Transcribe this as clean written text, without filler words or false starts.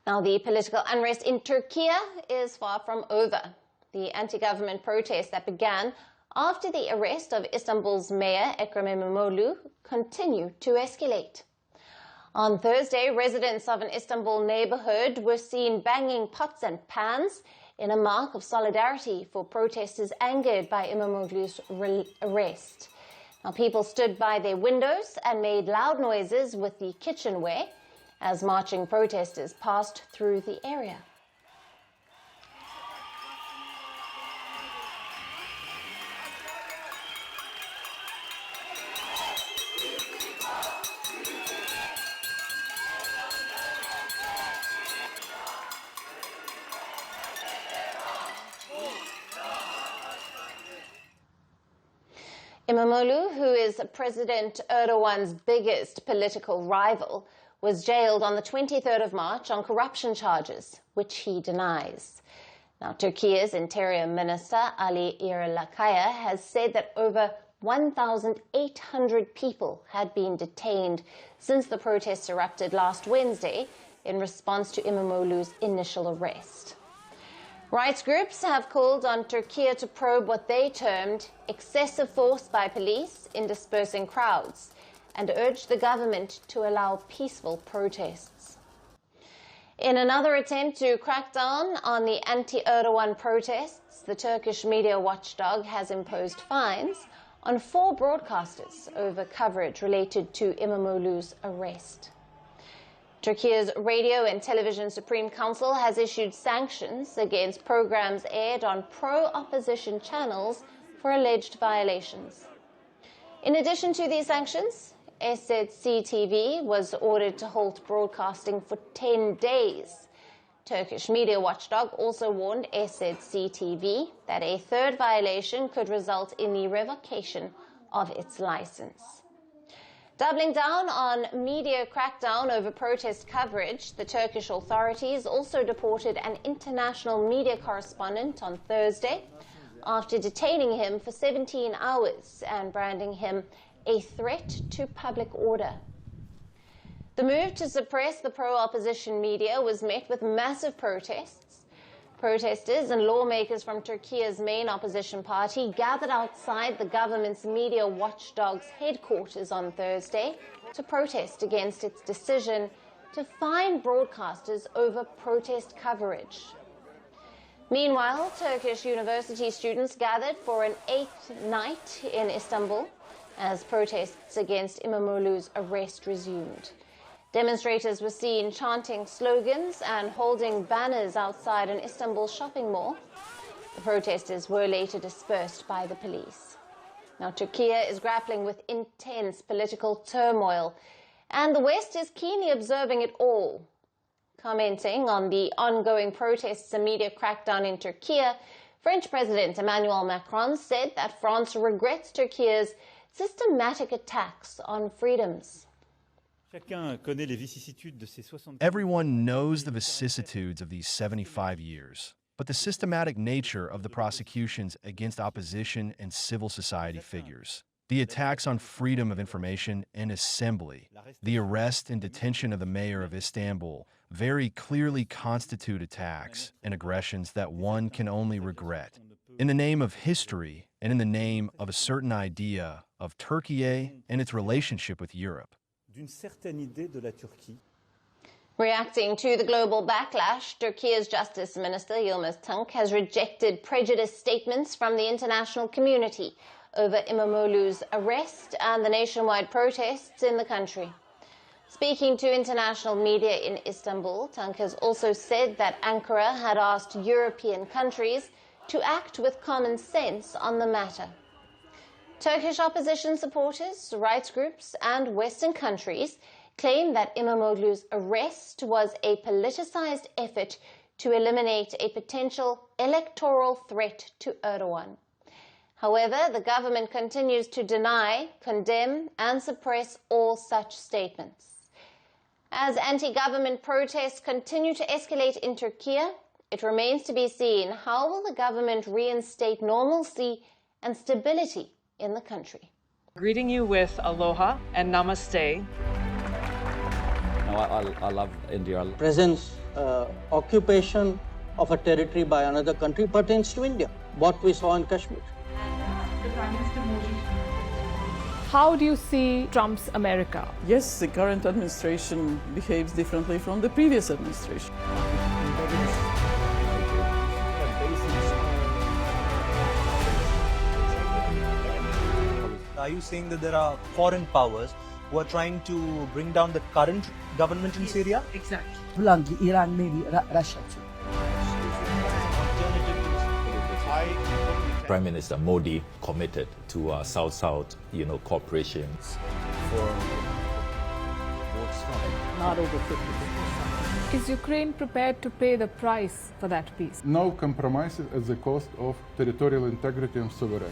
Now, the political unrest in Turkiye is far from over. The anti-government protests that began after the arrest of Istanbul's mayor, Ekrem Imamoglu, continue to escalate. On Thursday, residents of an Istanbul neighborhood were seen banging pots and pans in a mark of solidarity for protesters angered by Imamoglu's arrest. Now, people stood by their windows and made loud noises with the kitchenware as marching protesters passed through the area. Imamoglu, who is President Erdogan's biggest political rival, was jailed on the 23rd of March on corruption charges, which he denies. Now, Turkiye's Interior Minister Ali Yerlikaya has said that over 1,800 people had been detained since the protests erupted last Wednesday in response to Imamoglu's initial arrest. Rights groups have called on Turkiye to probe what they termed excessive force by police in dispersing crowds and urged the government to allow peaceful protests. In another attempt to crack down on the anti-Erdogan protests, the Turkish media watchdog has imposed fines on 4 broadcasters over coverage related to Imamoglu's arrest. Turkiye's Radio and Television Supreme Council has issued sanctions against programs aired on pro-opposition channels for alleged violations. In addition to these sanctions, SZC-TV was ordered to halt broadcasting for 10 days. Turkish media watchdog also warned SZC-TV that a third violation could result in the revocation of its license. Doubling down on media crackdown over protest coverage, the Turkish authorities also deported an international media correspondent on Thursday after detaining him for 17 hours and branding him a threat to public order. The move to suppress the pro-opposition media was met with massive protests. Protesters and lawmakers from Turkiye's main opposition party gathered outside the government's media watchdog's headquarters on Thursday to protest against its decision to fine broadcasters over protest coverage. Meanwhile, Turkish university students gathered for an 8th night in Istanbul as protests against Imamoglu's arrest resumed. Demonstrators were seen chanting slogans and holding banners outside an Istanbul shopping mall. The protesters were later dispersed by the police. Now, Turkiye is grappling with intense political turmoil, and the West is keenly observing it all. Commenting on the ongoing protests and media crackdown in Turkiye, French President Emmanuel Macron said that France regrets Turkiye's systematic attacks on freedoms. Everyone knows the vicissitudes of these 75 years, but the systematic nature of the prosecutions against opposition and civil society figures, the attacks on freedom of information and assembly, the arrest and detention of the mayor of Istanbul very clearly constitute attacks and aggressions that one can only regret. In the name of history and in the name of a certain idea of Turkiye and its relationship with Europe. Reacting to the global backlash, Turkiye's Justice Minister Yilmaz Tunç has rejected prejudiced statements from the international community over Imamoglu's arrest and the nationwide protests in the country. Speaking to international media in Istanbul, Tunç has also said that Ankara had asked European countries to act with common sense on the matter. Turkish opposition supporters, rights groups, and Western countries claim that Imamoglu's arrest was a politicized effort to eliminate a potential electoral threat to Erdogan. However, the government continues to deny, condemn, and suppress all such statements. As anti-government protests continue to escalate in Turkiye, it remains to be seen how will the government reinstate normalcy and stability in the country. Greeting you with aloha and namaste. I love India. Presence occupation of a territory by another country pertains to India, what we saw in Kashmir. The Prime Minister Modi. How do you see Trump's America? Yes, the current administration behaves differently from the previous administration. Are you saying that there are foreign powers who are trying to bring down the current government in Syria? Exactly. Bluntly, Iran, maybe Russia too. Prime Minister Modi committed to South-South, cooperation. Not over 50%. Is Ukraine prepared to pay the price for that peace? No compromises at the cost of territorial integrity and sovereignty.